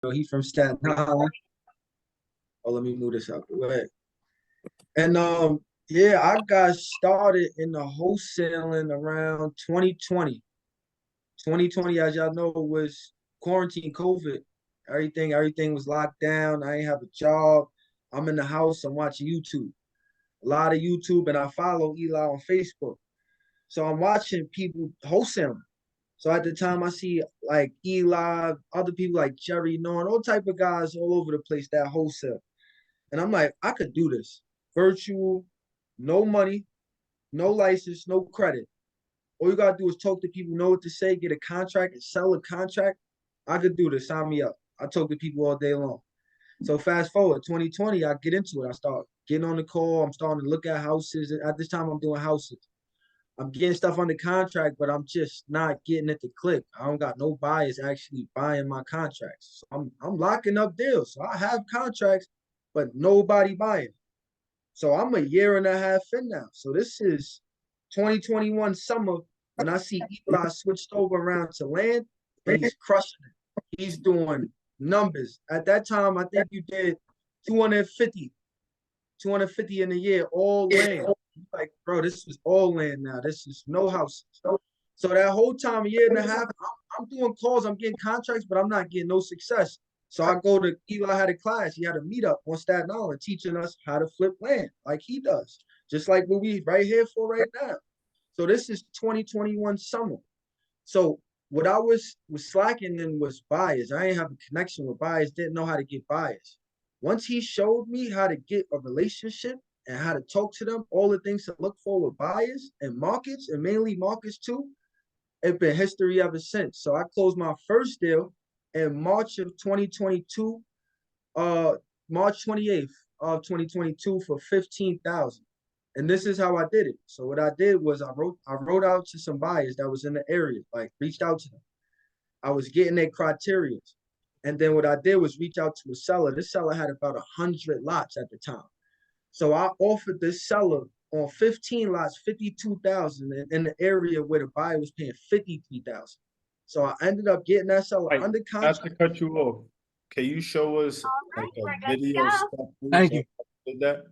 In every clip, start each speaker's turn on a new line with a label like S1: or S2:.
S1: He's from Staten Island. Oh, let me move this out the way. And yeah, I got started in the wholesaling around 2020. 2020, as y'all know, was quarantine COVID. Everything was locked down. I ain't have a job. I'm in the house. I'm watching YouTube. A lot of YouTube, and I follow Eli on Facebook. So I'm watching people wholesaling. So at the time, I see like Eli, other people like Jerry Norn, all type of guys all over the place that wholesale. And I'm like, I could do this. Virtual, no money, no license, no credit. All you gotta do is talk to people, know what to say, get a contract, and sell a contract. I could do this. Sign me up. I talk to people all day long. So fast forward, 2020, I get into it. I start getting on the call. I'm starting to look at houses. At this time, I'm doing houses. I'm getting stuff under contract, but I'm just not getting it to click. I don't got no buyers actually buying my contracts. So I'm locking up deals. So I have contracts, but nobody buying. So I'm a year and a half in now. So this is 2021 summer when I see Eli switched over around to land and he's crushing it. He's doing numbers. At that time, I think you did 250, 250 in a year, all land. Like, bro, this is all land now. This is no houses. So that whole time, a year and a half, I'm doing calls, I'm getting contracts, but I'm not getting no success. So I go to Eli had a class. He had a meetup on Staten Island teaching us how to flip land like he does, just like what we right here for right now. So this is 2021 summer. So what I was slacking in was buyers. I didn't have a connection with buyers, didn't know how to get buyers. Once he showed me how to get a relationship and how to talk to them, all the things to look for with buyers and markets, and mainly markets too, it's been history ever since. So I closed my first deal in March of 2022, March 28th of 2022 for 15,000. And this is how I did it. So what I did was I wrote out to some buyers that was in the area, like reached out to them. I was getting their criteria. And then what I did was reach out to a seller. This seller had about 100 lots at the time. So I offered this seller on 15 lots, 52,000 in the area where the buyer was paying 53,000. So I ended up getting that seller under
S2: Not
S1: contract.
S2: to cut you off, can you show us like a video step
S1: Thank you.
S2: did that?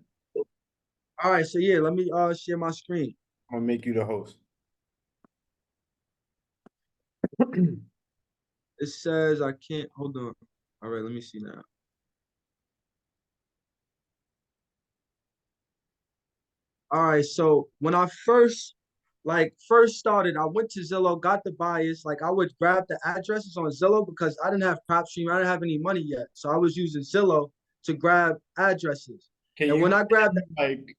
S1: All right, so yeah, let me share my screen.
S2: I'm gonna make you the host.
S1: It says I can't, hold on. All right, let me see now. All right, so when I first started, I went to Zillow, got the buyers. Like I would grab the addresses on Zillow because I didn't have Propstream, I didn't have any money yet. So I was using Zillow to grab addresses.
S2: Can
S1: And
S2: you
S1: when I grabbed
S2: like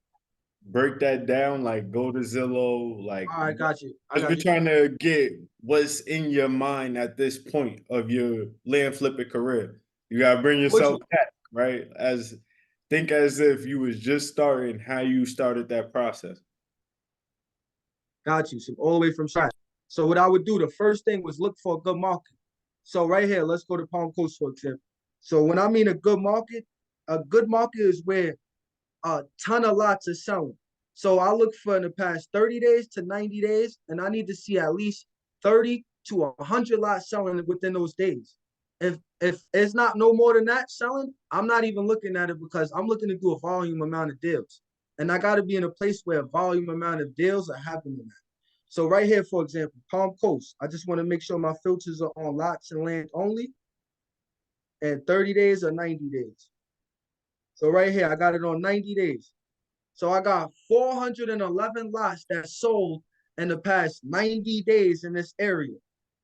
S2: break that down? Like go to Zillow, like
S1: all right, got you.
S2: because we're trying to get what's in your mind at this point of your land flipping career. You gotta bring yourself back, right? Think as if you was just starting how you started that process.
S1: Got you. So all the way from scratch. So what I would do, the first thing was look for a good market. So right here, let's go to Palm Coast, for example. So when I mean a good market is where a ton of lots are selling. So I look for in the past 30 days to 90 days, and I need to see at least 30 to 100 lots selling within those days. If it's not no more than that selling, I'm not even looking at it because I'm looking to do a volume amount of deals. And I got to be in a place where a volume amount of deals are happening. So right here, for example, Palm Coast, I just want to make sure my filters are on lots and land only, and 30 days or 90 days. So right here, I got it on 90 days. So I got 411 lots that sold in the past 90 days in this area.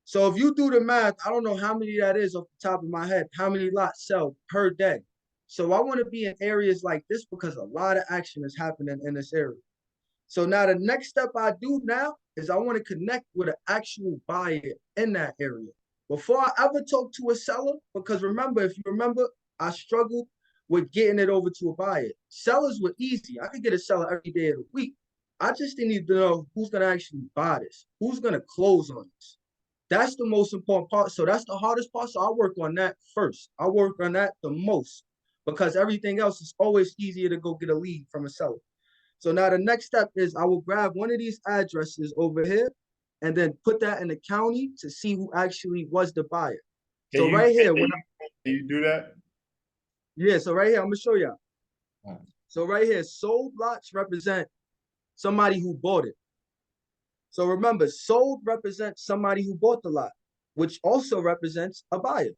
S1: So if you do the math, I don't know how many that is off the top of my head, how many lots sell per day. So I want to be in areas like this because a lot of action is happening in this area. So now the next step I do now is I want to connect with an actual buyer in that area. Before I ever talk to a seller, because remember, if you remember, I struggled with getting it over to a buyer. Sellers were easy. I could get a seller every day of the week. I just need to know who's going to actually buy this, who's going to close on this. That's the most important part. So that's the hardest part. So I work on that first. I work on that the most because everything else is always easier to go get a lead from a seller. So now the next step is I will grab one of these addresses over here and then put that in the county to see who actually was the buyer. So right here,
S2: Can you do that?
S1: Yeah, so right here, I'm gonna show y'all.
S2: Oh.
S1: So right here, sold lots represent somebody who bought it. So remember, sold represents somebody who bought the lot, which also represents a buyer.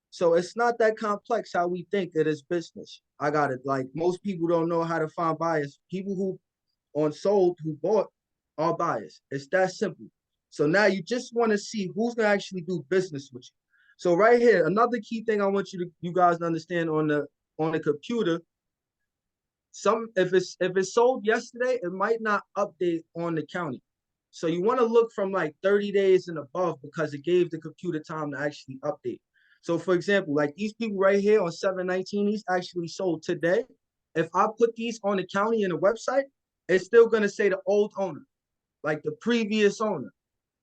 S1: So it's not that complex how we think it is business. I got it. Like most people don't know how to find buyers. People who on sold who bought are buyers. It's that simple. So now you just want to see who's gonna actually do business with you. So right here, another key thing I want you guys to understand on the computer, some if it's sold yesterday, it might not update on the county. So you want to look from like 30 days and above because it gave the computer time to actually update. So for example, like these people right here on 719, these actually sold today. If I put these on the county and the website, it's still gonna say the old owner, like the previous owner.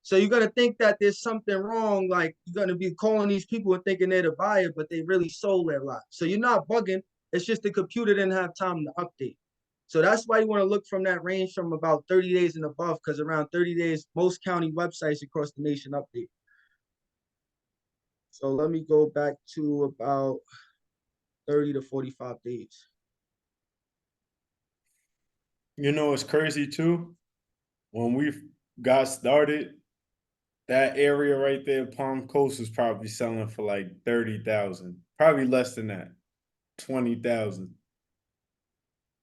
S1: So you're gonna think that there's something wrong, like you're gonna be calling these people and thinking they're the buyer, but they really sold their lot. So you're not bugging. It's just the computer didn't have time to update. So that's why you want to look from that range from about 30 days and above, because around 30 days, most county websites across the nation update. So let me go back to about 30 to 45 days.
S2: You know, it's crazy too. When we got started, that area right there, Palm Coast, was probably selling for like 30,000, probably less than that, 20,000.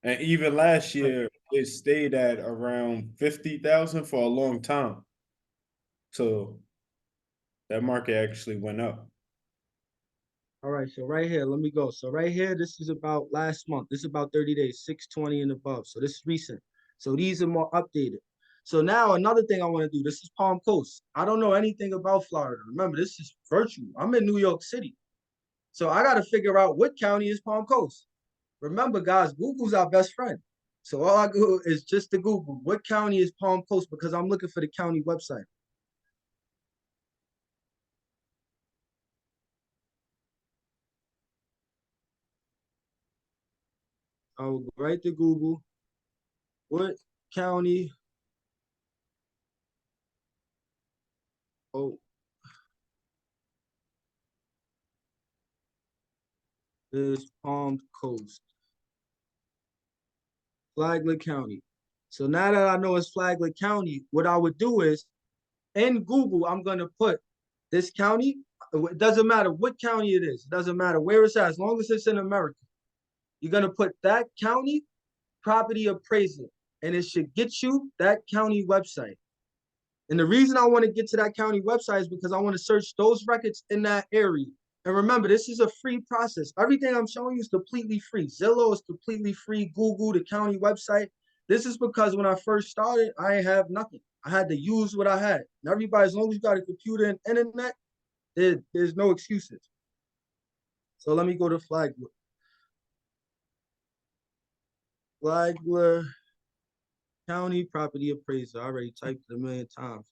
S2: And even last year, it stayed at around 50,000 for a long time. So that market actually went up.
S1: All right, so right here, let me go. So right here, this is about last month. This is about 30 days, 620 and above. So this is recent. So these are more updated. So now another thing I want to do, this is Palm Coast. I don't know anything about Florida. Remember, this is virtual. I'm in New York City. So I got to figure out what county is Palm Coast. Remember, guys, Google's our best friend. So all I do is just to Google what county is Palm Coast because I'm looking for the county website. I will go right to Google. What county? Oh, is Palm Coast, Flagler County. So now that I know it's Flagler County, what I would do is in Google, I'm going to put this county. It doesn't matter what county it is. It doesn't matter where it's at, as long as it's in America. You're going to put that county property appraisal, and it should get you that county website. And the reason I want to get to that county website is because I want to search those records in that area. And remember, this is a free process. Everything I'm showing you is completely free. Zillow is completely free. Google, the county website. This is because when I first started, I didn't have nothing. I had to use what I had. And everybody, as long as you got a computer and internet, there's no excuses. So let me go to Flagler. Flagler County Property Appraiser. I already typed it a million times.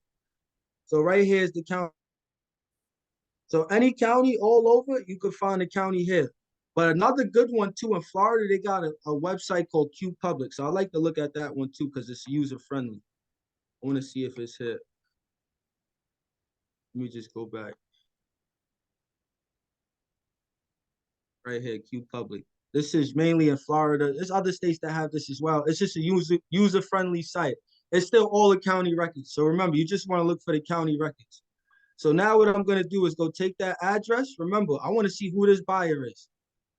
S1: So right here is the county. So any county all over, you could find a county here. But another good one too, in Florida, they got a website called Q Public. So I like to look at that one too because it's user friendly. I want to see if it's here. Let me just go back. Right here, Q Public. This is mainly in Florida. There's other states that have this as well. It's just a user friendly site. It's still all the county records. So remember, you just want to look for the county records. So now what I'm going to do is go take that address. Remember, I want to see who this buyer is.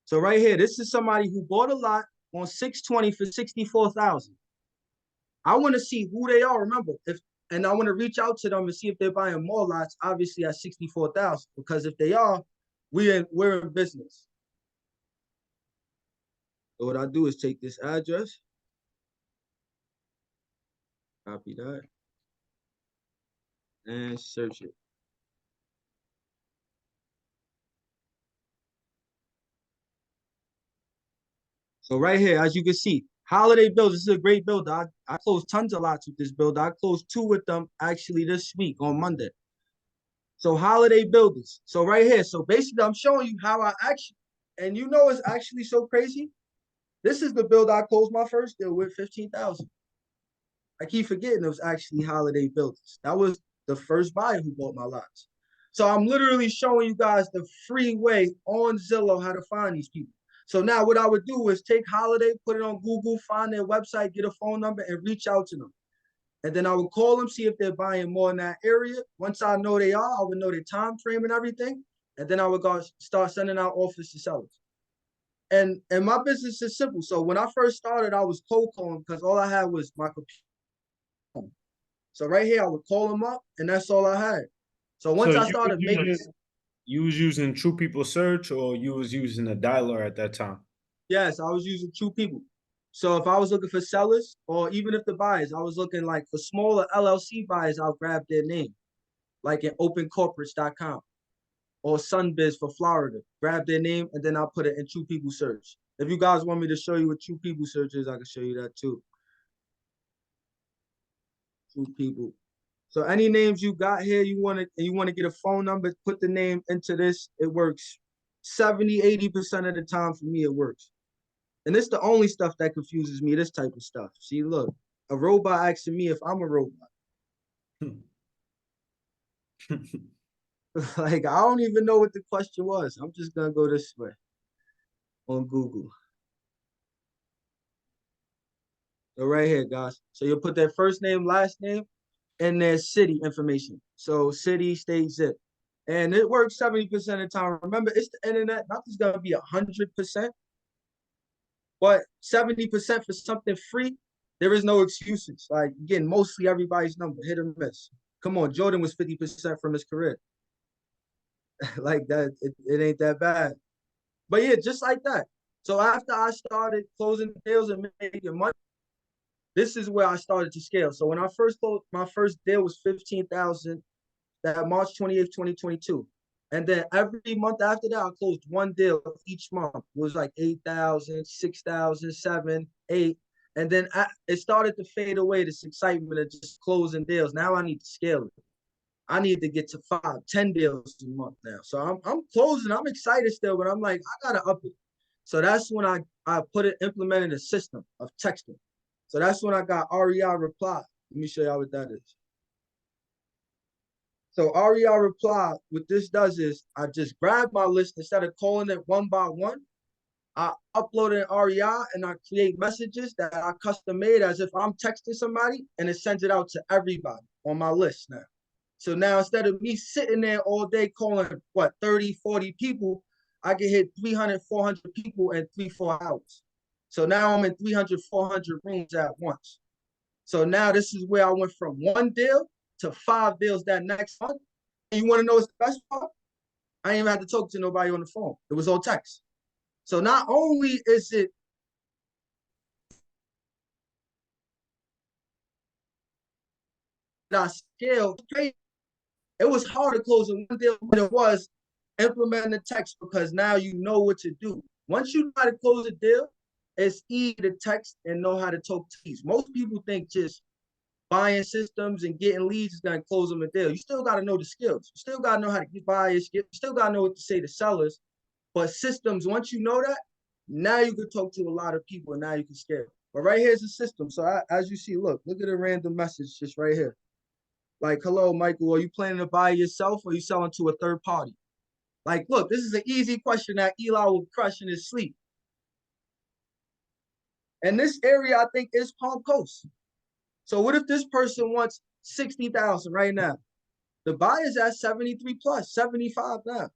S1: So right here, this is somebody who bought a lot on 620 for 64,000. I want to see who they are. Remember, if and I want to reach out to them and see if they're buying more lots, obviously at 64,000. Because if they are, we're in business. So what I do is take this address, copy that, and search it. So right here, as you can see, Holiday Builds. This is a great builder. I closed tons of lots with this builder. I closed 2 with them actually this week on Monday. So Holiday Builders. So right here. So basically, I'm showing you how I actually, and you know it's actually so crazy. This is the build I closed my first deal with 15,000. I keep forgetting it was actually Holiday Builders. That was the first buyer who bought my lots. So I'm literally showing you guys the free way on Zillow how to find these people. So now what I would do is take Holiday, put it on Google, find their website, get a phone number, and reach out to them. And then I would call them, see if they're buying more in that area. Once I know they are, I would know their time frame and everything. And then I would go start sending out offers to sellers. And my business is simple. So when I first started, I was cold calling because all I had was my computer. So right here, I would call them up, and that's all I had. So
S2: So
S1: once I started making,
S2: you was using True People Search, or you was using a dialer at that time?
S1: yes, I was using True People. So if I was looking for sellers, or even if the buyers, I was looking like for smaller LLC buyers, I'll grab their name, like in opencorporates.com or Sunbiz for Florida. Grab their name, and then I'll put it in True People Search. If you guys want me to show you what True People Search is, I can show you that too. True People. So any names you got here, you want to get a phone number, put the name into this. It works 70-80% of the time for me. It works. And it's the only stuff that confuses me, this type of stuff. See, look, a robot asking me if I'm a robot. Like, I don't even know what the question was. I'm just going to go this way on Google. So right here, guys. So you'll put their first name, last name, and their city information. So city, state, zip. And it works 70% of the time. Remember, it's the internet. Nothing's going to be 100%. But 70% for something free, there is no excuses. Like, again, mostly everybody's number, hit or miss. Come on, Jordan was 50% from his career. Like that, it ain't that bad. But yeah, just like that. So after I started closing deals and making money, this is where I started to scale. So when I first closed, my first deal was 15,000 that March 28th, 2022. And then every month after that, I closed one deal each month. It was like 8,000, 6,000, 7, 8. And then it started to fade away, this excitement of just closing deals. Now I need to scale it. I need to get to 5, 10 deals a month now. So I'm closing. I'm excited still, but I'm like, I gotta up it. So that's when I implemented a system of texting. So that's when I got REI reply. Let me show y'all what that is. So REI reply, what this does is I just grab my list instead of calling it one by one. I upload it in REI and I create messages that I custom made as if I'm texting somebody, and it sends it out to everybody on my list now. So now instead of me sitting there all day calling, 30, 40 people, I can hit 300, 400 people in 3-4 hours. So now I'm in 300, 400 rooms at once. So now this is where I went from one deal to 5 deals that next month. And you want to know what's the best part? I didn't even have to talk to nobody on the phone. It was all text. So not only is it that I scaled, it was hard to close in one deal, but it was implementing the text because now you know what to do. Once you know how to close a deal, it's easy to text and know how to talk to leads. Most people think just buying systems and getting leads is going to close them a deal. You still got to know the skills. You still got to know how to get buyers. You still got to know what to say to sellers. But systems, once you know that, now you can talk to a lot of people and now you can scale. But right here's the system. So as you see, look at a random message just right here. Like, hello, Michael, are you planning to buy yourself or are you selling to a third party? Like, look, this is an easy question that Eli will crush in his sleep. And this area, I think, is Palm Coast. So what if this person wants 60,000 right now? The buyer's at 73 plus, 75 now.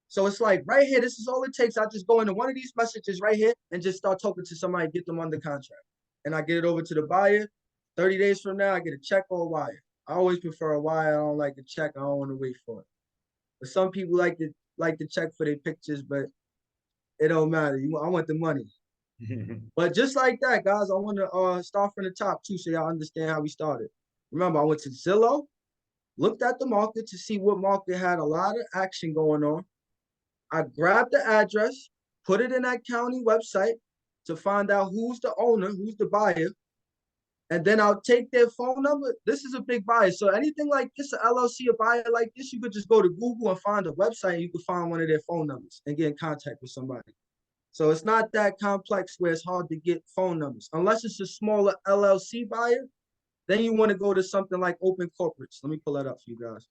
S1: So it's like right here, this is all it takes. I just go into one of these messages right here and just start talking to somebody, get them under contract. And I get it over to the buyer. 30 days from now, I get a check or a wire. I always prefer a wire. I don't like a check. I don't want to wait for it. But some people like to check for their pictures, but it don't matter. I want the money. But just like that, guys, I want to start from the top too, so y'all understand how we started. Remember, I went to Zillow, looked at the market to see what market had a lot of action going on. I grabbed the address, put it in that county website to find out who's the owner, who's the buyer, and then I'll take their phone number. This is a big buyer. So anything like this, an LLC, a buyer like this, you could just go to Google and find a website and you could find one of their phone numbers and get in contact with somebody. So it's not that complex where it's hard to get phone numbers. Unless it's a smaller LLC buyer, then you want to go to something like Open Corporates. Let me pull that up for you guys.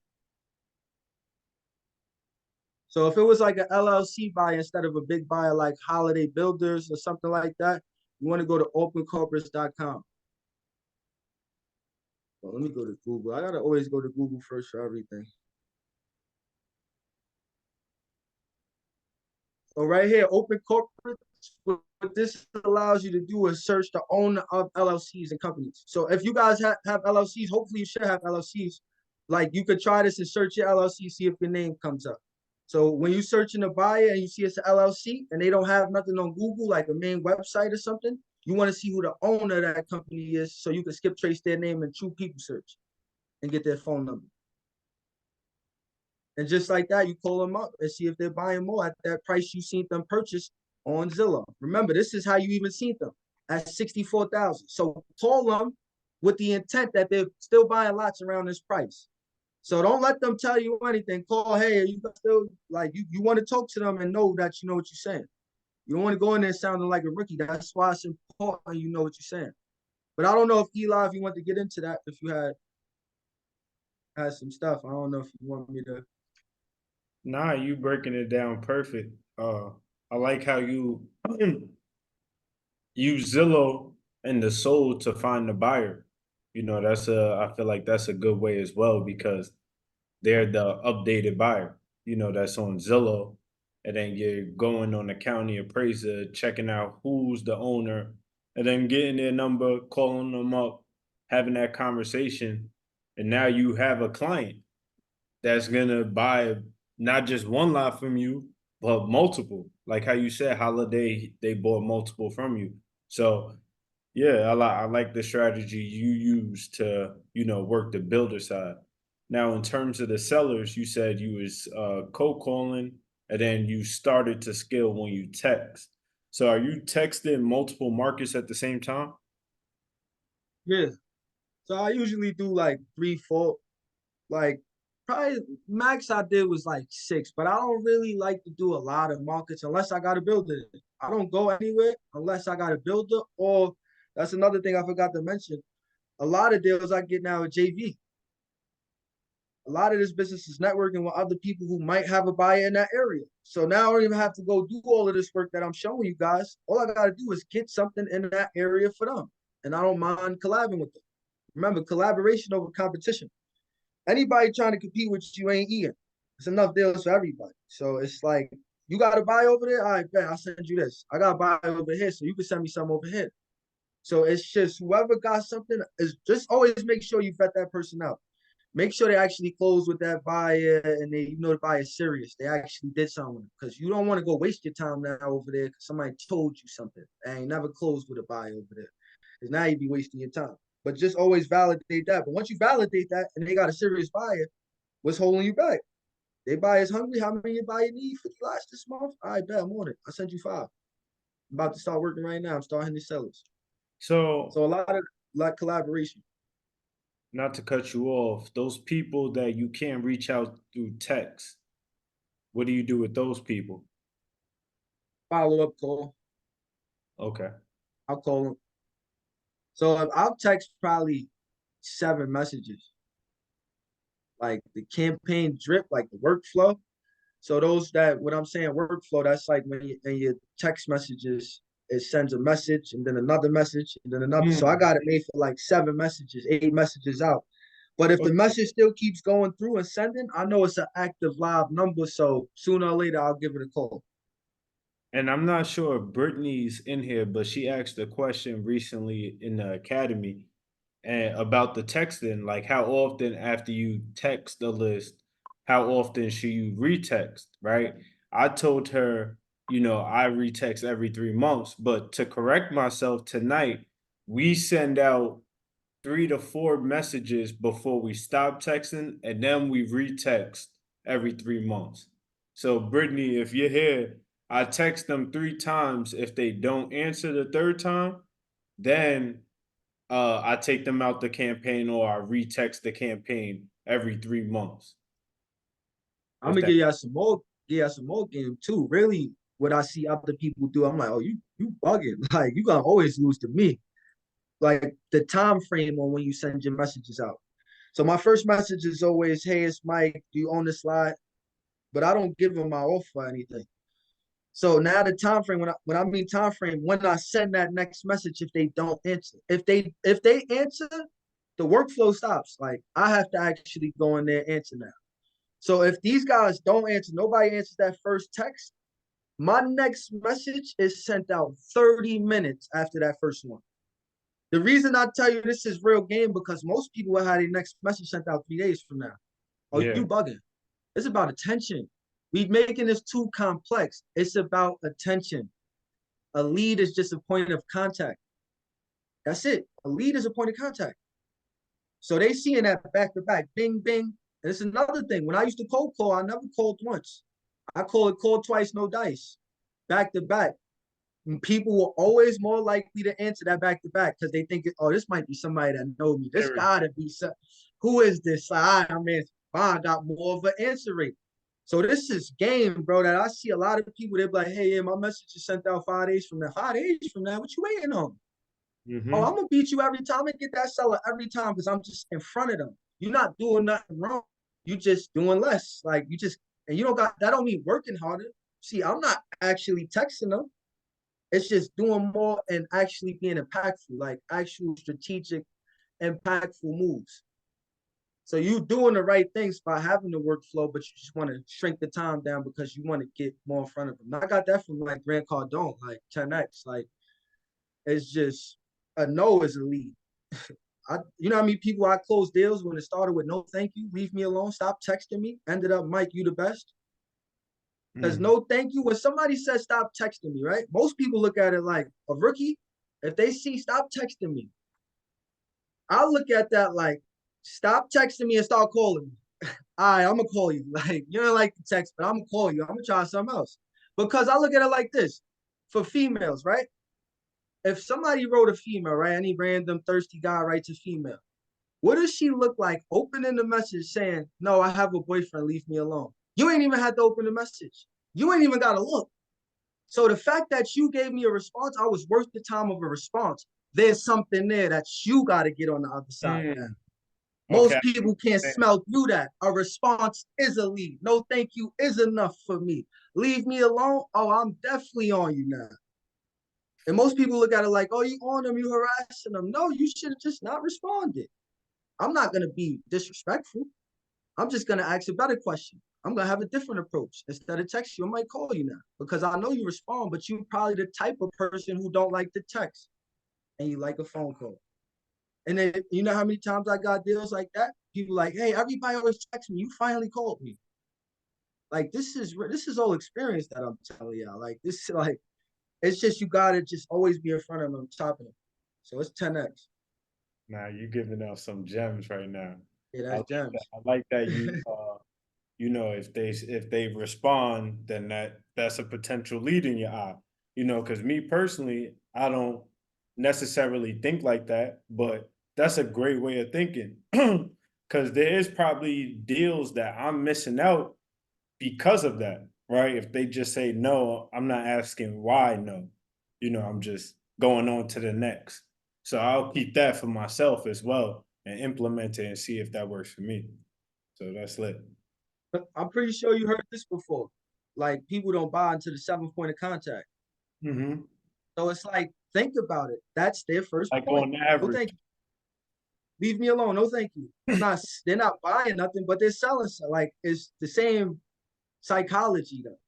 S1: So if it was like an LLC buyer instead of a big buyer like Holiday Builders or something like that, you want to go to opencorporates.com. Well, let me go to Google. I gotta always go to Google first for everything. So right here, open corporates, what this allows you to do is search the owner of LLCs and companies. So if you guys have LLCs, hopefully you should have LLCs. Like you could try this and search your LLC, see if your name comes up. So when you search in a buyer and you see it's an LLC and they don't have nothing on Google, like a main website or something, you want to see who the owner of that company is so you can skip trace their name and true people search and get their phone number. And just like that, you call them up and see if they're buying more at that price you seen them purchase on Zillow. Remember, this is how you even seen them at 64,000. So call them with the intent that they're still buying lots around this price. So don't let them tell you anything. Call, hey, you still like you want to talk to them and know that you know what you're saying. You don't want to go in there sounding like a rookie. That's why it's important you know what you're saying. But I don't know if Eli, if you want to get into that, if you had some stuff. I don't know if you want me to.
S2: Nah, you breaking it down perfect. I like how you use Zillow and the sold to find the buyer. You know, I feel like that's a good way as well because they're the updated buyer, you know, that's on Zillow. And then you're going on the county appraiser, checking out who's the owner, and then getting their number, calling them up, having that conversation. And now you have a client that's gonna buy not just one lot from you, but multiple. Like how you said, Holiday, they bought multiple from you. So yeah, I like the strategy you use to, you know, work the builder side. Now, in terms of the sellers, you said you was cold calling and then you started to scale when you text. So are you texting multiple markets at the same time?
S1: Yeah. So I usually do like 3, 4, like probably max I did was like 6, but I don't really like to do a lot of markets unless I got a builder. I don't go anywhere unless I got a builder, or that's another thing I forgot to mention. A lot of deals I get now at JV. A lot of this business is networking with other people who might have a buyer in that area. So now I don't even have to go do all of this work that I'm showing you guys. All I got to do is get something in that area for them. And I don't mind collabing with them. Remember, collaboration over competition. Anybody trying to compete with you ain't eating. It's enough deals for everybody. So it's like, you got to buy over there? All right, bet, I'll send you this. I got to buy over here, so you can send me some over here. So it's just whoever got something is just always make sure you vet that person out. Make sure they actually close with that buyer and they you know the buyer's serious. They actually did something because you don't want to go waste your time now over there because somebody told you something and you never closed with a buyer over there. Because now you'd be wasting your time. But just always validate that. But once you validate that and they got a serious buyer, what's holding you back? They buyers hungry. How many buyer need? 50 lots this month? All right, bet I'm on it. I sent you 5. I'm about to start working right now. I'm starting these sellers.
S2: So
S1: So a lot of like collaboration.
S2: not to cut you off, those people that you can't reach out through text, what do you do with those people?
S1: Follow up call.
S2: Okay.
S1: I'll call them. So I'll text probably 7 messages, like the campaign drip, like the workflow. So those that what I'm saying workflow, that's like when you in your text messages, it sends a message and then another message and then another. So I
S2: Hmm.
S1: got it made for like 7 messages, 8 messages out. But if the message still keeps going through and sending, I know it's an active live number. So sooner or later, I'll give it a call.
S2: And I'm not sure if Brittany's in here, but she asked a question recently in the academy and about the texting, like how often after you text the list, how often should you retext, right? I told her, you know, I retext every 3 months, but to correct myself tonight, we send out 3 to 4 messages before we stop texting, and then we retext every 3 months. So, Brittany, if you're here, I text them 3 times. If they don't answer the third time, then I take them out the campaign or I retext the campaign every 3 months.
S1: I'm
S2: If
S1: gonna
S2: that
S1: give y'all some more, give y'all some more game too. Really, what I see other people do, I'm like, oh, you bugging. Like you gonna always lose to me. Like the time frame on when you send your messages out. So my first message is always, hey, it's Mike. Do you own this slide? but I don't give them my offer or anything. So now the time frame, when I mean time frame, when I send that next message, if they don't answer, if they answer, the workflow stops. Like I have to actually go in there and answer now. So if these guys don't answer, nobody answers that first text, my next message is sent out 30 minutes after that first one. The reason I tell you this is real game because most people will have their next message sent out 3 days from now. Oh,
S2: Yeah.
S1: you bugging. It's about attention. We making this too complex. It's about attention. A lead is just a point of contact. That's it. A lead is a point of contact. So they seeing that back to back, bing, bing. And it's another thing. When I used to cold call, I never called once. I called twice, no dice, back to back. And people were always more likely to answer that back to back because they think, oh, this might be somebody that knows me. This gotta be who is this? I mean, I got more of an answer rate. So this is game, bro. That I see a lot of people. They're like, hey, yeah, my message is sent out 5 days from now. 5 days from now, what you waiting on? Oh, I'm
S2: Mm-hmm.
S1: gonna beat you every time. I get that seller every time because I'm just in front of them. You're not doing nothing wrong. You just doing less. Like you just and you don't got that don't mean working harder. See, I'm not actually texting them. It's just doing more and actually being impactful, like actual strategic, impactful moves. So you doing the right things by having the workflow, but you just want to shrink the time down because you want to get more in front of them. I got that from like Grant Cardone, like 10x. Like it's just a no is a lead. You know how many people I closed deals when it started with no thank you, leave me alone, stop texting me, ended up Mike, you the best. Because
S2: Mm.
S1: no thank you. When somebody says stop texting me, right? Most people look at it like a rookie. If they see stop texting me, I look at that like stop texting me and start calling me. All right, I'm gonna call you. Like you don't like the text, but I'm gonna call you. I'm gonna try something else. Because I look at it like this. For females, right? If somebody wrote a female, right? Any random thirsty guy writes a female. What does she look like opening the message saying, no, I have a boyfriend, leave me alone? You ain't even had to open the message. You ain't even got to look. So the fact that you gave me a response, I was worth the time of a response. There's something there that you got to get on the other side of that.
S2: Mm. Okay.
S1: Most people can't smell through that. A response is a lead. No, thank you is enough for me. Leave me alone. Oh, I'm definitely on you now. And most people look at it like, oh, you on them, you harassing them. No, you should have just not responded. I'm not going to be disrespectful. I'm just going to ask a better question. I'm going to have a different approach. Instead of text you, I might call you now because I know you respond, but you're probably the type of person who don't like the text and you like a phone call. And then you know how many times I got deals like that? People like, hey, everybody always texts me. You finally called me. Like this is all experience that I'm telling y'all. Like this, like it's just you gotta just always be in front of them, topping them. So it's 10x.
S2: Now you giving out some gems right now.
S1: Yeah,
S2: I
S1: that's
S2: like that.
S1: gems.
S2: I like that you know, if they respond, then that's a potential lead in your eye. You know, because me personally, I don't necessarily think like that, but that's a great way of thinking. Because there is probably deals that I'm missing out because of that, right? If they just say no, I'm not asking why no. You know, I'm just going on to the next. So I'll keep that for myself as well and implement it and see if that works for me. So that's lit.
S1: I'm pretty sure you heard this before. Like people don't buy into the 7 point of contact.
S2: Mm-hmm.
S1: So it's like, think about it. That's their first
S2: Like
S1: point.
S2: on
S1: No,
S2: average.
S1: thank you. Leave me alone. No, thank you. I'm not. They're not buying nothing, but they're selling. Like it's the same psychology though.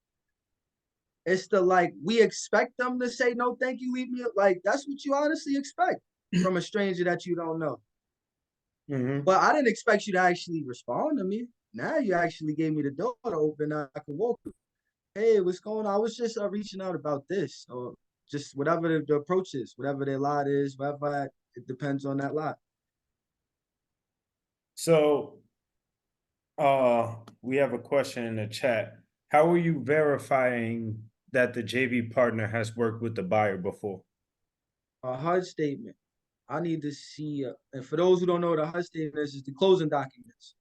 S1: It's the like we expect them to say no, thank you. Leave me. Like that's what you honestly expect from a stranger that you don't know.
S2: Mm-hmm.
S1: But I didn't expect you to actually respond to me. Now you actually gave me the door to open. I can walk. Hey, what's going on? I was just reaching out about this, or just whatever the approach is, whatever their lot is, whatever it depends on that lot.
S2: So we have a question in the chat. How are you verifying that the JV partner has worked with the buyer before?
S1: A HUD statement. I need to see, and for those who don't know what a HUD statement is the closing documents.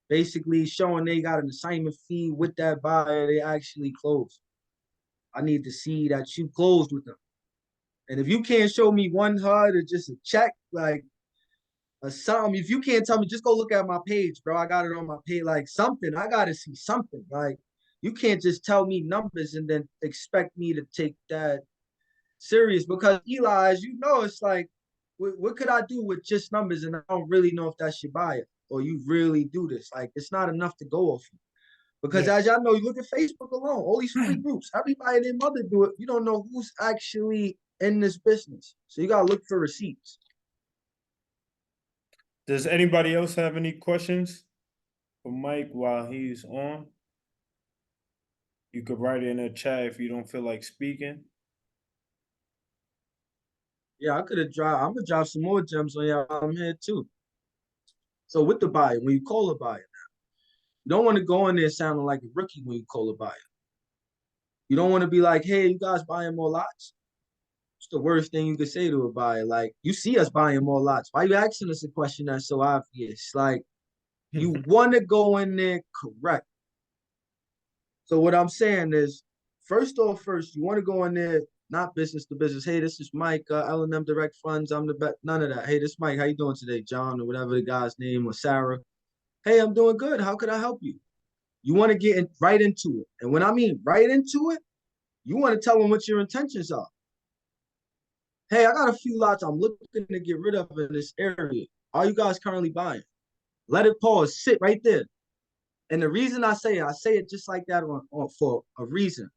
S1: Basically showing they got an assignment fee with that buyer, they actually closed. I need to see that you closed with them. And if you can't show me one HUD or just a check, like or something, if you can't tell me, just go look at my page, bro. I got it on my page, like something. I gotta see something. Like You can't just tell me numbers and then expect me to take that serious, because Eli, as you know, it's like, what could I do with just numbers and I don't really know if that's your buyer or you really do this? Like, it's not enough to go off. Because
S2: Yeah.
S1: as y'all know, you look at Facebook alone, all these free groups, everybody and their mother do it. You don't know who's actually in this business. So you gotta look for receipts.
S2: Does anybody else have any questions for Mike while he's on? You could write it in a chat if you don't feel like speaking.
S1: Yeah, I could have dropped, I'm gonna drop some more gems on y'all. I'm here too. So with the buyer, when you call a buyer, you don't want to go in there sounding like a rookie when you call a buyer. You don't want to be like, hey, you guys buying more lots? It's the worst thing you could say to a buyer. Like, you see us buying more lots. Why are you asking us a question that's so obvious? Like, you want to go in there correct. So what I'm saying is, first, you want to go in there not business to business. Hey, this is Mike, L&M Direct Funds. I'm the bet. None of that. Hey, this is Mike. How you doing today, John, or whatever the guy's name, or Sarah? Hey, I'm doing good. How could I help you? You want to get right into it. And when I mean right into it, you want to tell them what your intentions are. Hey, I got a few lots I'm looking to get rid of in this area. Are you guys currently buying? Let it pause, sit right there. And the reason I say it just like that for a reason.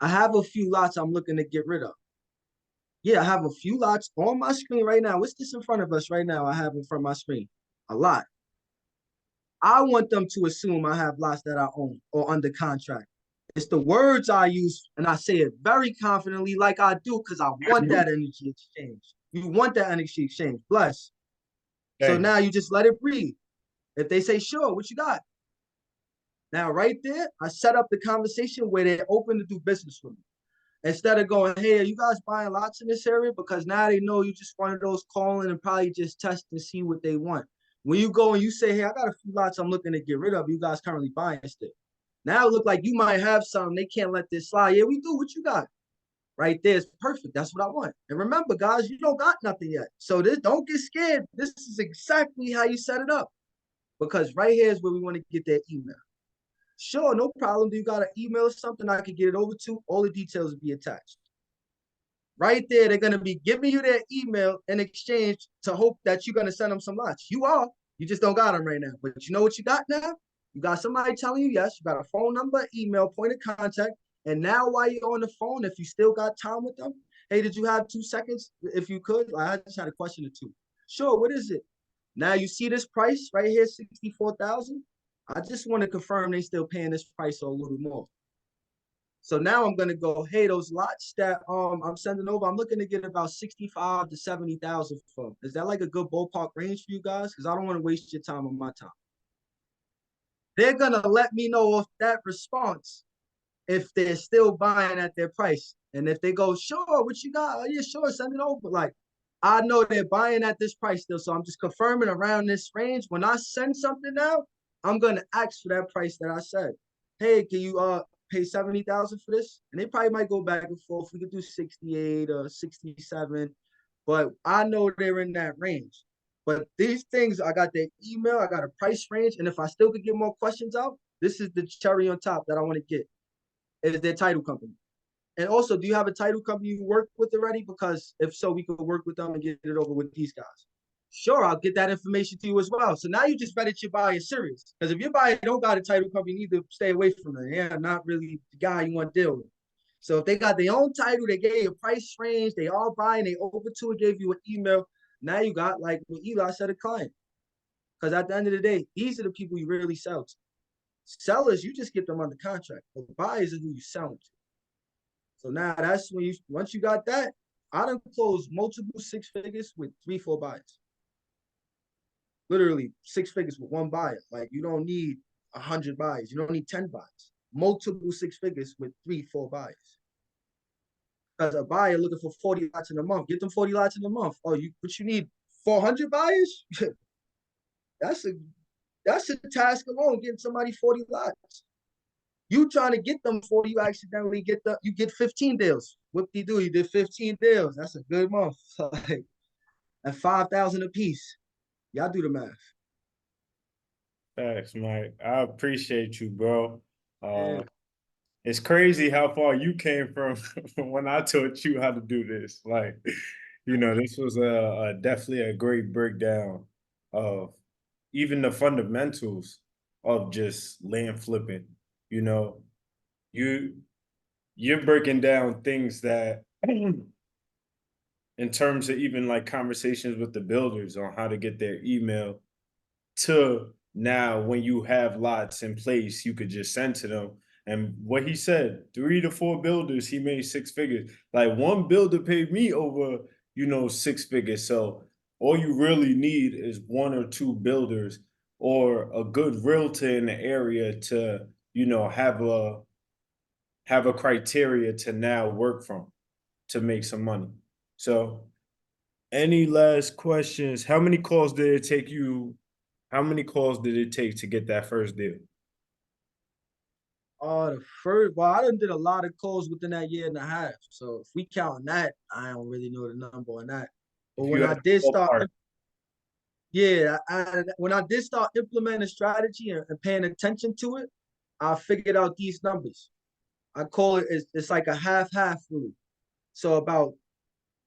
S1: I have a few lots I'm looking to get rid of. Yeah, I have a few lots on my screen right now. What's this in front of us right now? I have in front of my screen a lot. I want them to assume I have lots that I own or under contract. It's the words I use, and I say it very confidently, like I do, because I want that energy exchange. You want that energy exchange. Bless. So
S2: Thank you.
S1: now you just let it breathe. If they say, sure, what you got? Now, right there, I set up the conversation where they're open to do business with me. Instead of going, hey, are you guys buying lots in this area? Because now they know you just one of those calling and probably just test and see what they want. When you go and you say, hey, I got a few lots I'm looking to get rid of, you guys currently buying still. Now it look like you might have some. They can't let this slide. Yeah, we do. What you got? Right there is perfect. That's what I want. And remember, guys, you don't got nothing yet. So don't get scared. This is exactly how you set it up. Because right here is where we want to get that email. Sure, no problem. Do you got an email or something I could get it over to? All the details will be attached. Right there, they're going to be giving you their email in exchange to hope that you're going to send them some lots. You are. You just don't got them right now. But you know what you got now? You got somebody telling you yes. You got a phone number, email, point of contact. And now while you're on the phone, if you still got time with them, hey, did you have 2 seconds? If you could, I just had a question or two. Sure, what is it? Now you see this price right here, 64,000. I just want to confirm they still paying this price or a little more. So now I'm gonna go, hey, those lots that I'm sending over, I'm looking to get about 65 to 70,000 for. Is that like a good ballpark range for you guys? Because I don't want to waste your time on my time. They're gonna let me know off that response if they're still buying at their price. And if they go, sure, what you got? Oh, yeah, sure, send it over. Like, I know they're buying at this price still. So I'm just confirming around this range. When I send something out, I'm gonna ask for that price that I said. Hey, can you pay 70,000 for this? And they probably might go back and forth. We could do 68 or 67, but I know they're in that range. But these things, I got their email, I got a price range, and if I still could get more questions out, this is the cherry on top that I want to get. It is their title company. And also, do you have a title company you work with already? Because if so, we could work with them and get it over with these guys. Sure, I'll get that information to you as well. So now you just vetted your buyer serious. Because if your buyer don't got a title company, you need to stay away from them. Yeah, not really the guy you want to deal with. So if they got their own title, they gave you a price range, they all buying, they over to it, gave you an email. Now you got, like what Eli said, a client. Because at the end of the day, these are the people you really sell to. Sellers, you just get them under contract. But buyers are who you sell to. So now that's when once you got that, I done closed multiple 6 figures with 3, 4 buyers. Literally 6 figures with 1 buyer. Like, you don't need 100 buyers. You don't need 10 buyers. Multiple 6 figures with 3, 4 buyers. Because a buyer looking for 40 lots in a month, get them 40 lots in a month. Oh, but you need 400 buyers? that's a task alone, getting somebody 40 lots. You trying to get them 40, you accidentally you get 15 deals. What do? You did 15 deals. That's a good month. Like, at 5,000 a piece. Y'all do the math.
S2: Thanks, Mike. I appreciate you, bro.
S1: Yeah.
S2: It's crazy how far you came from when I taught you how to do this. Like, this was a definitely a great breakdown of even the fundamentals of just land flipping. You know, you you're breaking down things that in terms of even like conversations with the builders on how to get their email to now when you have lots in place, you could just send to them. And what he said, 3 to 4 builders, he made 6 figures. Like one builder paid me over, 6 figures. So all you really need is 1 or 2 builders or a good realtor in the area to, have a criteria to now work from to make some money. So any last questions? How many calls did it take you? How many calls did it take to get that first deal?
S1: The first, well, I done did a lot of calls within that year and a half. So if we count that, I don't really know the number on that. But
S2: If
S1: when
S2: you
S1: I
S2: had
S1: did
S2: a
S1: start,
S2: ballpark,
S1: yeah, when I did start implementing strategy and paying attention to it, I figured out these numbers. I call it, it's like a half-half rule. So about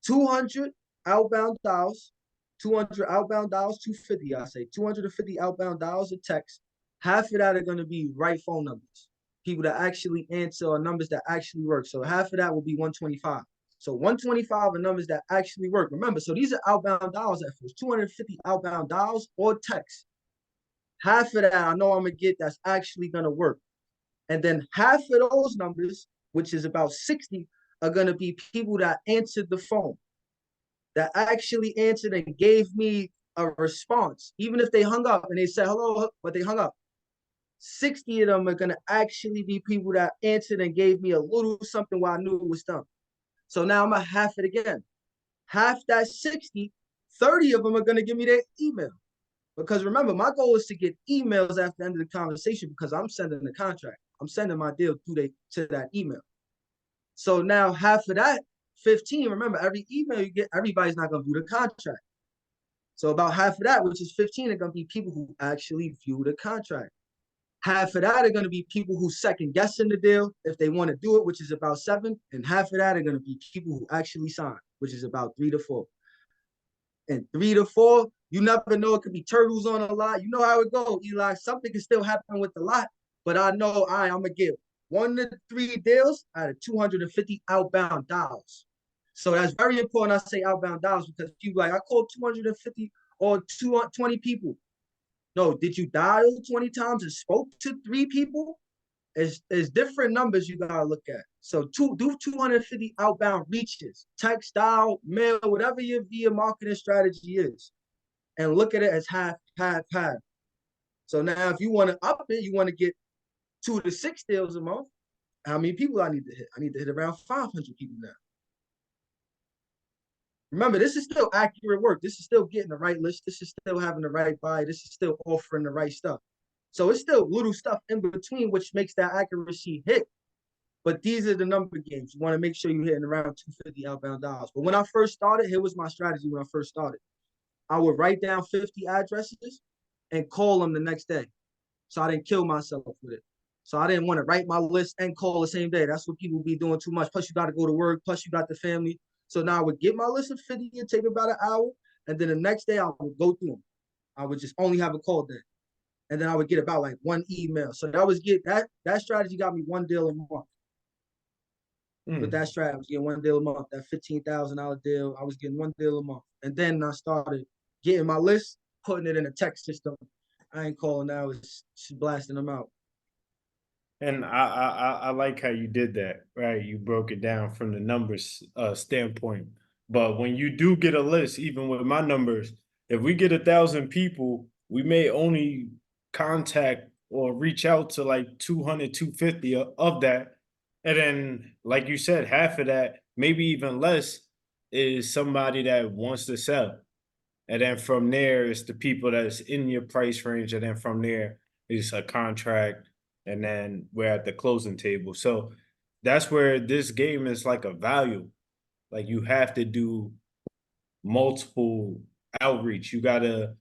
S1: 200 outbound dials, 200 outbound dials, 250, I say, 250 outbound dials of text. Half of that are going to be right phone numbers, people that actually answer or numbers that actually work. So half of that will be 125. So 125 are numbers that actually work. Remember, so these are outbound dials at first, 250 outbound dials or text. Half of that I know I'm going to get that's actually going to work. And then half of those numbers, which is about 60, are going to be people that answered the phone, that actually answered and gave me a response. Even if they hung up and they said hello, but they hung up. 60 of them are going to actually be people that answered and gave me a little something while I knew it was done. So now I'm at half it again. Half that 60, 30 of them are going to give me their email. Because remember, my goal is to get emails after the end of the conversation because I'm sending the contract. I'm sending my deal to that email. So now half of that 15, remember, every email you get, everybody's not going to view the contract. So about half of that, which is 15, are going to be people who actually view the contract. Half of that are going to be people who second guessing the deal if they want to do it, which is about 7. And half of that are going to be people who actually sign, which is about 3 to 4. And 3 to 4, you never know. It could be turtles on a lot. You know how it goes, Eli. Something can still happen with the lot, but I know I'm going to get 1 to 3 deals out of 250 outbound dials. So that's very important. I say outbound dials because you like, I called 250 or 220 people. No, did you dial 20 times and spoke to 3 people? It's different numbers you gotta look at. So do 250 outbound reaches, text, dial, mail, whatever your marketing strategy is, and look at it as half, half, half. So now if you want to up it, you want to get 2 to 6 deals a month. How many people I need to hit? I need to hit around 500 people now. Remember, this is still accurate work. This is still getting the right list. This is still having the right buy. This is still offering the right stuff. So it's still little stuff in between, which makes that accuracy hit. But these are the number games. You want to make sure you're hitting around 250 outbound dollars. But when I first started, here was my strategy when I first started. I would write down 50 addresses and call them the next day. So I didn't kill myself with it. So I didn't want to write my list and call the same day. That's what people be doing too much. Plus, you got to go to work. Plus, you got the family. So now I would get my list of 50 and take about an hour. And then the next day I would go through them. I would just only have a call day. And then I would get about like 1 email. So that strategy got me 1 deal a month. With that
S2: hmm.
S1: strategy, I was getting 1 deal a month. That $15,000 deal, I was getting 1 deal a month. And then I started getting my list, putting it in a text system. I ain't calling now, it's blasting them out.
S2: And I like how you did that, right? You broke it down from the numbers standpoint. But when you do get a list, even with my numbers, if we get 1,000 people, we may only contact or reach out to like 200, 250 of that. And then, like you said, half of that, maybe even less, is somebody that wants to sell. And then from there, it's the people that's in your price range. And then from there, it's a contract. And then we're at the closing table. So that's where this game is like a value. Like you have to do multiple outreach. You got to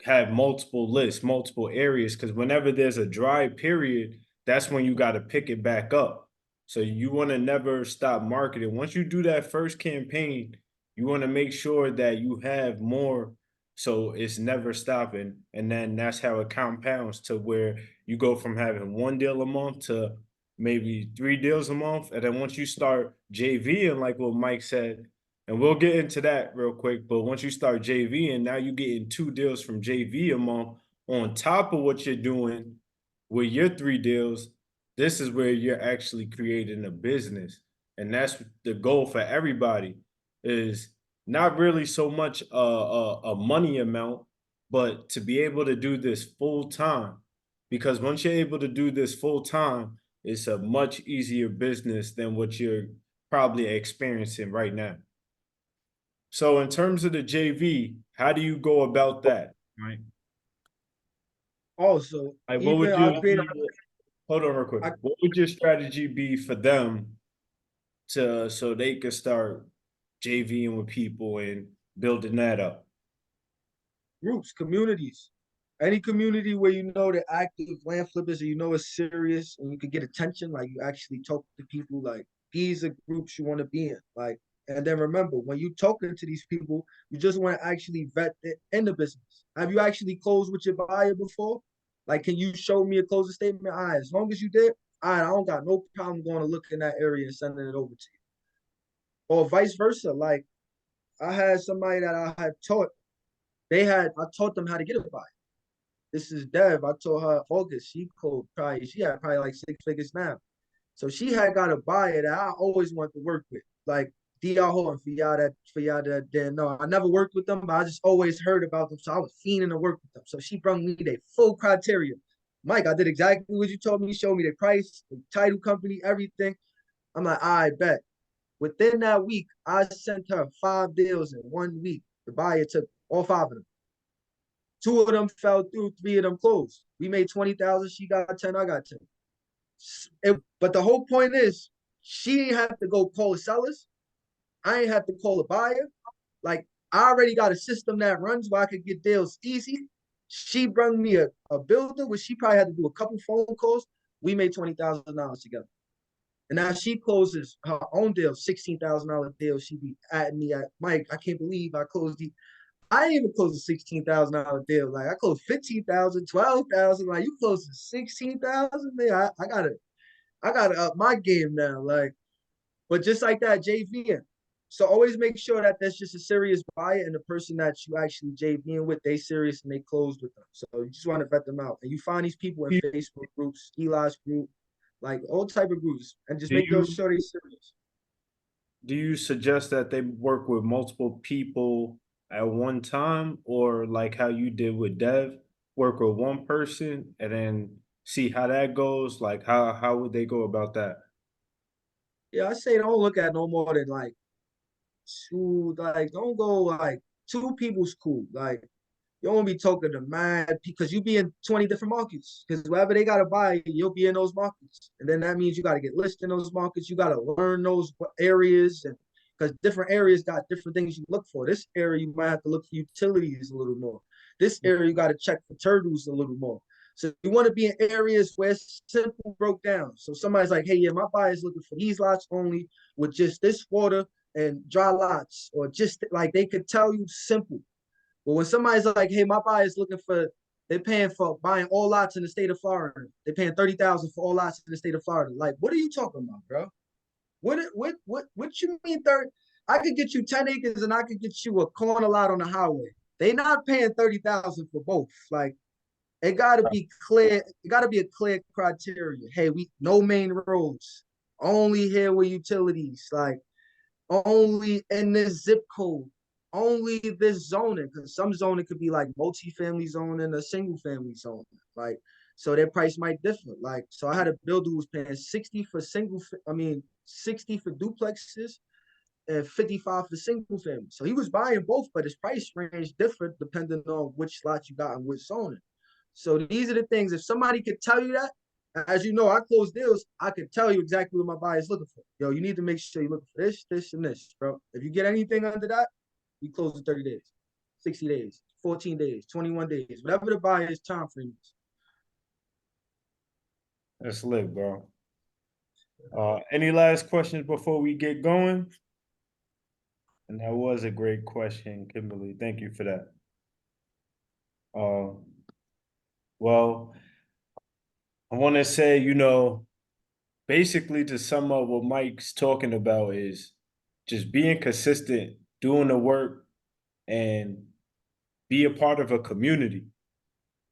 S2: have multiple lists, multiple areas. Because whenever there's a dry period, that's when you got to pick it back up. So you want to never stop marketing. Once you do that first campaign, you want to make sure that you have more so it's never stopping. And then that's how it compounds to where you go from having one deal a month to maybe 3 deals a month. And then once you start JVing, like what Mike said, and we'll get into that real quick, but once you start JVing, now you're getting 2 deals from JV a month on top of what you're doing with your 3 deals. This is where you're actually creating a business. And that's the goal for everybody is not really so much a money amount, but to be able to do this full time. Because once you're able to do this full time, it's a much easier business than what you're probably experiencing right now. So in terms of the JV, how do you go about that? Right.
S1: Also,
S2: Like what
S1: even
S2: would
S1: I
S2: you
S1: created,
S2: hold on real quick.
S1: I
S2: What would your strategy be for them to so they could start JVing with people and building that up?
S1: groups, communities. Any community where you know they're active land flippers and you know it's serious and you can get attention, like you actually talk to people, like these are groups you want to be in. Like, and then remember, when you talking to these people, you just want to actually vet it in the business. Have you actually closed with your buyer before? Like, can you show me a closing statement? All right, as long as you did, all right, I don't got no problem going to look in that area and sending it over to you. Or vice versa. Like, I had somebody that I had taught, I taught them how to get a buyer. This is Dev. I told her August. She had probably like 6 figures now. So she had got a buyer that I always wanted to work with. Like DR Horton for y'all that didn't know. I never worked with them, but I just always heard about them. So I was fiending to work with them. So she brought me their full criteria. Mike, I did exactly what you told me. Showed me the price, the title company, everything. I'm like, I bet. Within that week, I sent her 5 deals in 1 week. The buyer took all 5 of them. 2 of them fell through, 3 of them closed. We made 20,000. She got 10. I got 10. But the whole point is, she didn't have to go call the sellers. I ain't have to call a buyer. Like I already got a system that runs where I could get deals easy. She brought me a builder, which she probably had to do a couple phone calls. We made $20,000 together. And now she closes her own deal, $16,000 deal. She be at me at Mike. I can't believe I closed the. I didn't even close a $16,000 deal. Like I closed 15,000, 12,000. Like you closed 16,000, man. I gotta up my game now. Like, but just like that, JVing. So always make sure that that's just a serious buyer and the person that you actually JVing with, they serious and they closed with them. So you just want to vet them out. And you find these people in Facebook groups, Eli's group, like all type of groups, and just
S2: Do
S1: make those
S2: you
S1: sure they serious.
S2: do you suggest that they work with multiple people at one time, or like how you did with Dev, work with one person and then see how that goes? Like how would they go about that?
S1: Yeah, I say don't look at no more than like two, like don't go like 2 people's cool. Like you don't be talking to mad because you be in 20 different markets. Because wherever they gotta buy, you'll be in those markets. And then that means you gotta get listed in those markets. You gotta learn those areas and because different areas got different things you look for. This area you might have to look for utilities a little more. This area you gotta check for turtles a little more. So you want to be in areas where it's simple broke down. So somebody's like, hey, yeah, my buyer's looking for these lots only with just this water and dry lots, or just like they could tell you simple. But when somebody's like, hey, my buyer's looking for, they're paying for buying all lots in the state of Florida. They're paying 30,000 for all lots in the state of Florida. Like, what are you talking about, bro? What you mean 30? I could get you 10 acres and I could get you a corner lot on the highway. They not paying 30,000 for both. Like, it gotta be clear, it gotta be a clear criteria. Hey, we no main roads, only here with utilities. Like only in this zip code, only this zoning, because some zoning could be like multi-family zone and a single family zone. Like, so their price might differ. Like, so I had a builder who was paying 60 for 60 for duplexes and 55 for single family. So he was buying both, but his price range different depending on which lot you got and which zoning. So these are the things. If somebody could tell you that, as you know, I close deals. I could tell you exactly what my buyer's looking for. Yo, you need to make sure you're looking for this, this, and this, bro. If you get anything under that, you close in 30 days, 60 days, 14 days, 21 days, whatever the buyer's time frame is.
S2: That's lit, bro. Any last questions before we get going? And that was a great question, Kimberly. Thank you for that. Uh, well, I want to say, basically to sum up what Mike's talking about is just being consistent, doing the work, and be a part of a community.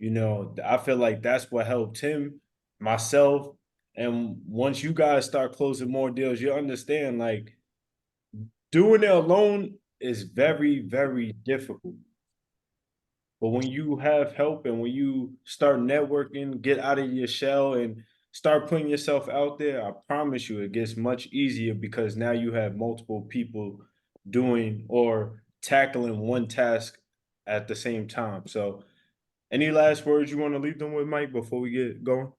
S2: I feel like that's what helped him, myself, and once you guys start closing more deals, you understand like doing it alone is very, very difficult. But when you have help and when you start networking, get out of your shell and start putting yourself out there, I promise you it gets much easier because now you have multiple people doing or tackling one task at the same time. So, any last words you want to leave them with, Mike, before we get going?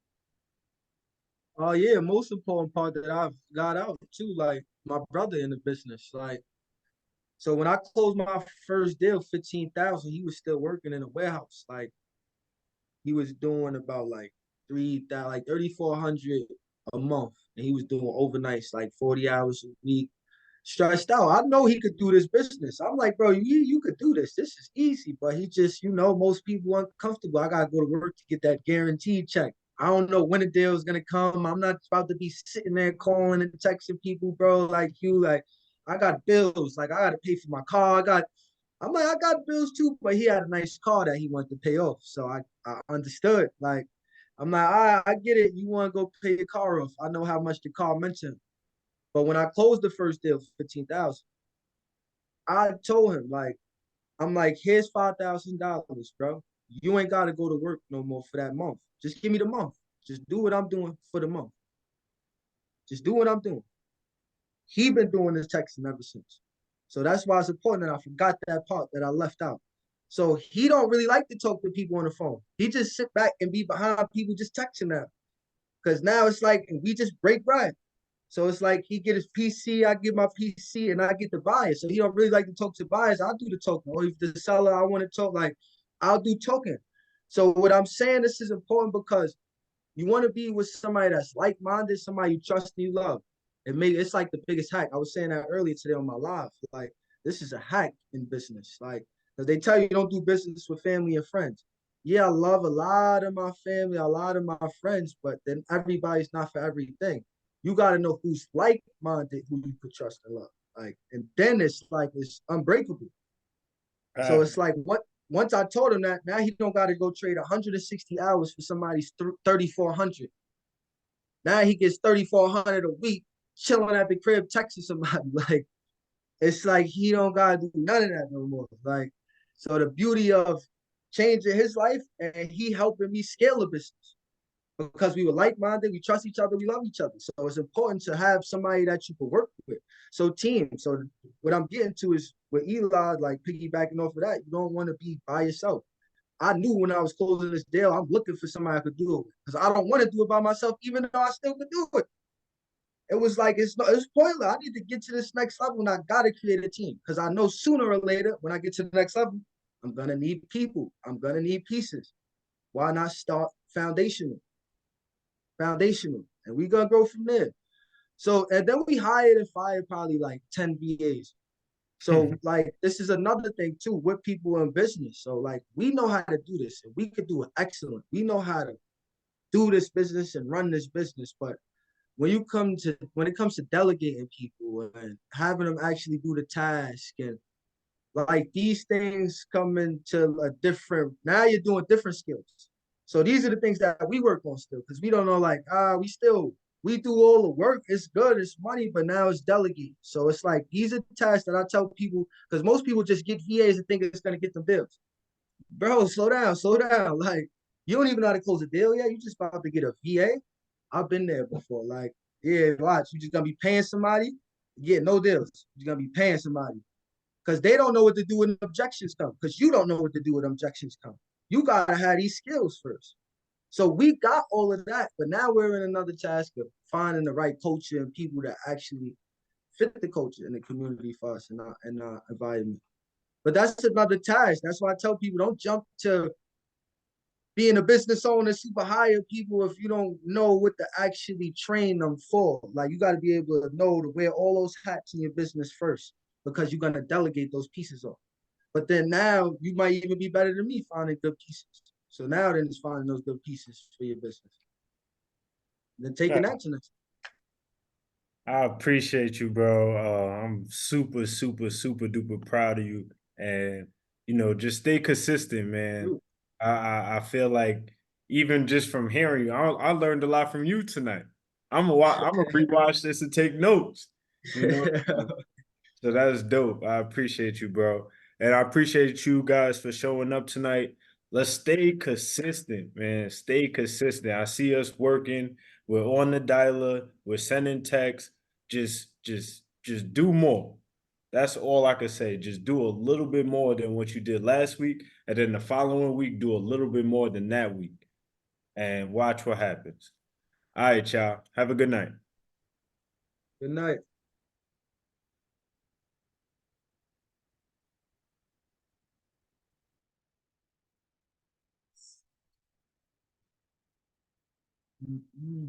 S1: Oh yeah, most important part that I've got out too, like my brother in the business. Like, so when I closed my first deal, 15,000, he was still working in a warehouse. Like he was doing about like 3,000, like 3,400 a month. And he was doing overnights, like 40 hours a week, stressed out. I know he could do this business. I'm like, bro, you could do this. This is easy. But he just, most people aren't comfortable. I gotta go to work to get that guaranteed check. I don't know when the deal is gonna come. I'm not about to be sitting there calling and texting people, bro, like you. Like, I got bills. Like, I gotta pay for my car. I'm like, I got bills too, but he had a nice car that he wanted to pay off. So I understood. Like, I'm like, I get it. You want to go pay your car off. I know how much the car meant to him. But when I closed the first deal for 15,000, I told him, like, I'm like, here's $5,000, bro. You ain't gotta go to work no more for that month. Just give me the month. Just do what I'm doing for the month. Just do what I'm doing. He been doing this texting ever since. So that's why it's important that I forgot that part that I left out. So he don't really like to talk to people on the phone. He just sit back and be behind people just texting them. Because now it's like we just break bread. So it's like he get his PC, I get my PC, and I get the buyer. So he don't really like to talk to buyers. I'll do the talking. Or if the seller I want to talk, like I'll do talking. So what I'm saying, this is important because you want to be with somebody that's like-minded, somebody you trust and you love. It's like the biggest hack. I was saying that earlier today on my live. Like, this is a hack in business. Like, because they tell you don't do business with family and friends. Yeah, I love a lot of my family, a lot of my friends, but then everybody's not for everything. You got to know who's like-minded, who you could trust and love. Like, and then it's unbreakable. So it's
S2: Facts.
S1: like what once I told him that, now he don't got to go trade 160 hours for somebody's 3,400. Now he gets 3,400 a week chilling at the crib texting somebody. Like, it's like he don't gotta do none of that no more. Like, so the beauty of changing his life and he helping me scale a business because we were like-minded, we trust each other, we love each other. So it's important to have somebody that you can work with. So team. So what I'm getting to is with Eli, like piggybacking off of that, you don't want to be by yourself. I knew when I was closing this deal, I'm looking for somebody I could do it with because I don't want to do it by myself, even though I still could do it. It was like it's pointless. I need to get to this next level, and I gotta create a team because I know sooner or later when I get to the next level, I'm gonna need people. I'm gonna need pieces. Why not start foundational, and we gonna go from there. So and then we hired and fired probably like 10 VAs. So like this is another thing too with people in business. So like we know how to do this and we could do it excellent. We know how to do this business and run this business. But when it comes to delegating people and having them actually do the task and like these things come into a different now you're doing different skills. So these are the things that we work on still because we don't know like we do all the work. It's good, it's money, but now it's delegated. So it's like these are the tasks that I tell people because most people just get VAs and think it's gonna get them bills. Bro, slow down, slow down. Like you don't even know how to close a deal yet. You just about to get a VA. I've been there before. Like, yeah, watch. You just gonna be paying somebody, get no deals. You're gonna be paying somebody because they don't know what to do when objections come. Because you don't know what to do when objections come. You gotta have these skills first. So we got all of that, but now we're in another task of finding the right culture and people that actually fit the culture in the community for us in our environment. But that's another task. That's why I tell people don't jump to being a business owner, super hire people if you don't know what to actually train them for. Like you got to be able to know to wear all those hats in your business first because you're gonna delegate those pieces off. But then now you might even be better than me finding good pieces. So now then it's finding those good pieces for your business. And then taking action.
S2: I appreciate you, bro. I'm super, super, super duper proud of you, and just stay consistent, man. I feel like even just from hearing you, I learned a lot from you tonight. I'm gonna rewatch this and take notes. You know, so that's dope. I appreciate you, bro. And I appreciate you guys for showing up tonight. Let's stay consistent, man. Stay consistent. I see us working. We're on the dialer. We're sending texts. Just do more. That's all I can say. Just do a little bit more than what you did last week. And then the following week, do a little bit more than that week. And watch what happens. All right, y'all. Have a good night.
S1: Good night. Mm-hmm.